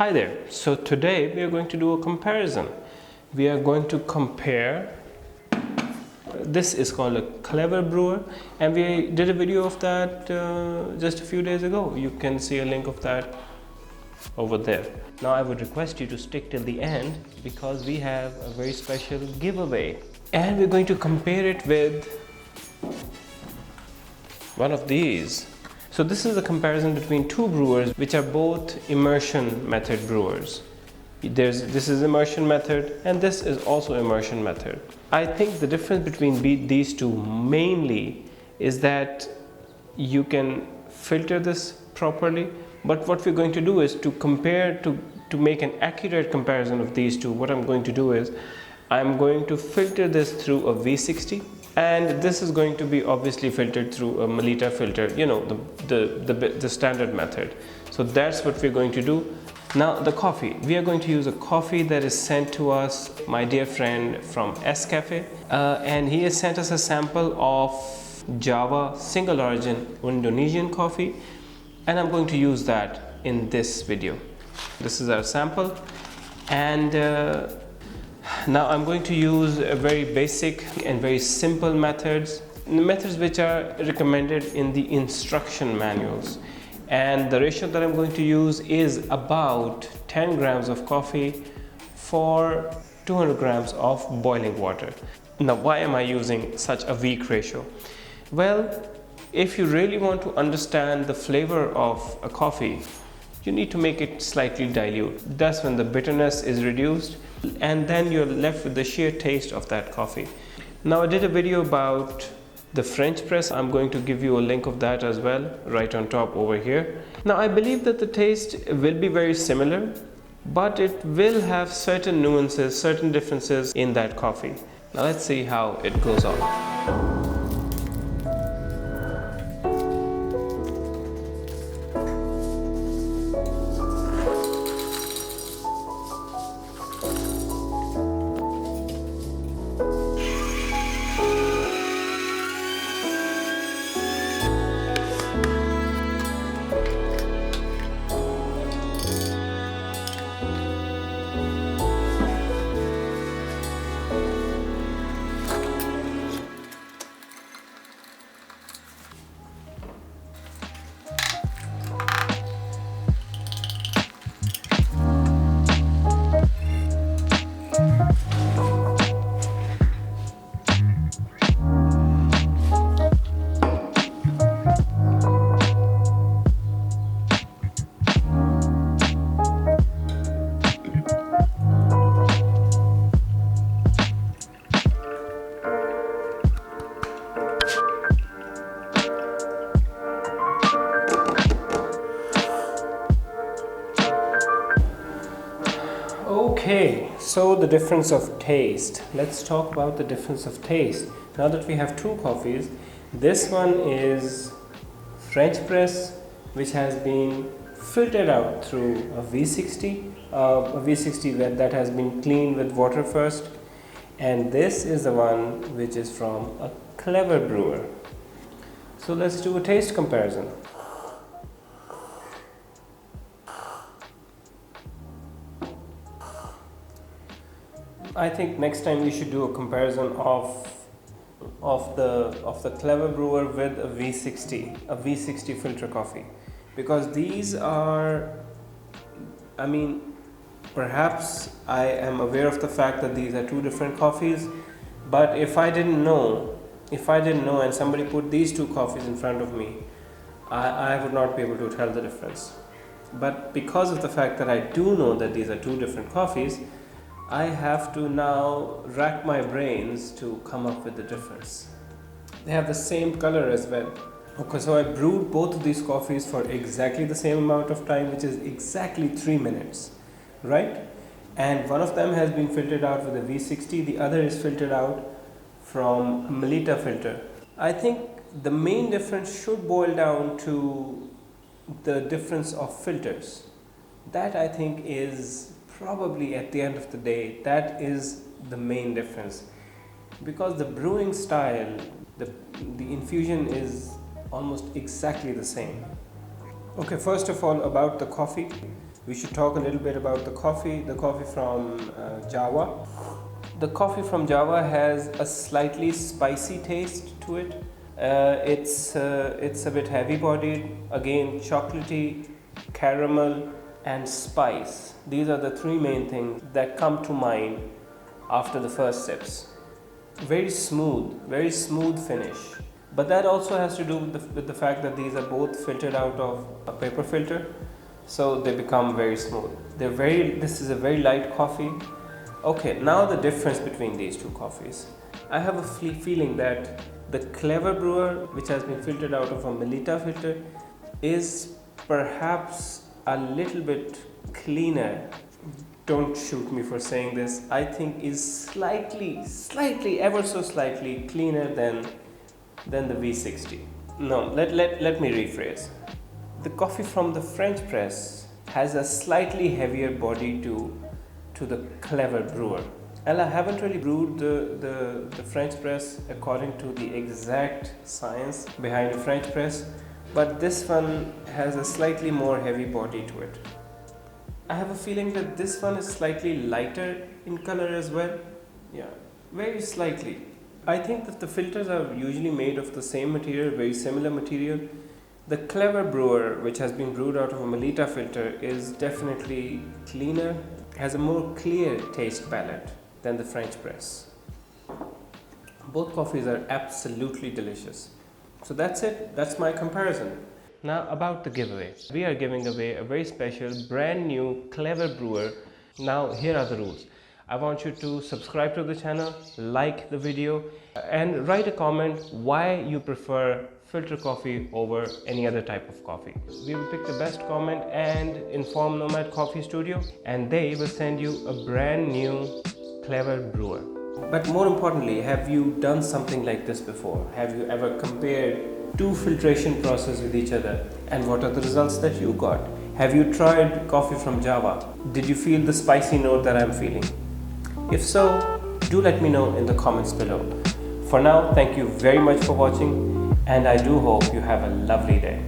Hi there. So today we are going to do a comparison. We are going to compare. This is called a Clever Brewer, and we did a video of that just a few days ago. You can see a link of that over there. Now I would request you to stick till the end because we have a very special giveaway, and we're going to compare it with one of these. So this is a comparison between two brewers which are both immersion method brewers. This is immersion method and this is also immersion method. I think the difference between these two mainly is that you can filter this properly, but what we're going to do is to compare, to make an accurate comparison of these two. What I'm going to do is I'm going to filter this through a V60, and this is going to be obviously filtered through a Melita filter, you know, the standard method. So that's what we're going to do. Now the coffee, we are going to use a coffee that is sent to us, my dear friend from S Cafe, and he has sent us a sample of Java Single Origin Indonesian coffee, and I'm going to use that in this video. This is our sample, and now I'm going to use a very basic and very simple methods which are recommended in the instruction manuals. And the ratio that I'm going to use is about 10 grams of coffee for 200 grams of boiling water. Now, why am I using such a weak ratio? Well, if you really want to understand the flavor of a coffee, you need to make it slightly dilute. That's when the bitterness is reduced, and then you're left with the sheer taste of that coffee. Now, I did a video about the French press. I'm going to give you a link of that as well, right on top over here. Now, I believe that the taste will be very similar, but it will have certain nuances, certain differences in that coffee. Now, let's see how it goes on. Okay, so the difference of taste. Let's talk about the difference of taste. Now that we have two coffees, this one is French press, which has been filtered out through a V60 that has been cleaned with water first, and this is the one which is from a Clever Brewer. So let's do a taste comparison. I think next time we should do a comparison of the Clever Brewer with a V60 filter coffee, because these are, I mean, perhaps I am aware of the fact that these are two different coffees, but if I didn't know and somebody put these two coffees in front of me, I would not be able to tell the difference. But because of the fact that I do know that these are two different coffees, I have to now rack my brains to come up with the difference. They have the same color as well. Okay, so I brewed both of these coffees for exactly the same amount of time, which is exactly 3 minutes, right? And one of them has been filtered out with a V60, the other is filtered out from a Melita filter. I think the main difference should boil down to the difference of filters. That, I think, is probably, at the end of the day, that is the main difference, because the brewing style, the infusion is almost exactly the same. Okay, first of all, about the coffee. We should talk a little bit about the coffee from Java. The coffee from Java has a slightly spicy taste to it. It's a bit heavy bodied, again chocolatey, caramel and spice. These are the three main things that come to mind after the first sips. Very smooth finish. But that also has to do with the fact that these are both filtered out of a paper filter, so they become very smooth. This is a very light coffee. Okay, now the difference between these two coffees. I have a feeling that the Clever Brewer, which has been filtered out of a Melita filter, is perhaps a little bit cleaner. Don't shoot me for saying this. I think is slightly, ever so slightly cleaner than the V60. No, let me rephrase. The coffee from the French press has a slightly heavier body to the Clever Brewer. And I haven't really brewed the French press according to the exact science behind the French press, but this one has a slightly more heavy body to it. I have a feeling that this one is slightly lighter in color as well. Yeah, very slightly. I think that the filters are usually made of the same material, very similar material. The Clever Brewer, which has been brewed out of a Melita filter, is definitely cleaner, has a more clear taste palette than the French press. Both coffees are absolutely delicious. So that's it, that's my comparison. Now about the giveaway. We are giving away a very special brand new Clever Brewer. Now here are the rules. I want you to subscribe to the channel, like the video and write a comment why you prefer filter coffee over any other type of coffee. We will pick the best comment and inform Nomad Coffee Studio, and they will send you a brand new Clever Brewer. But more importantly, have you done something like this before? Have you ever compared two filtration processes with each other, and what are the results that you got? Have you tried coffee from Java? Did you feel the spicy note that I'm feeling? If so, do let me know in the comments below. For now, thank you very much for watching, and I do hope you have a lovely day.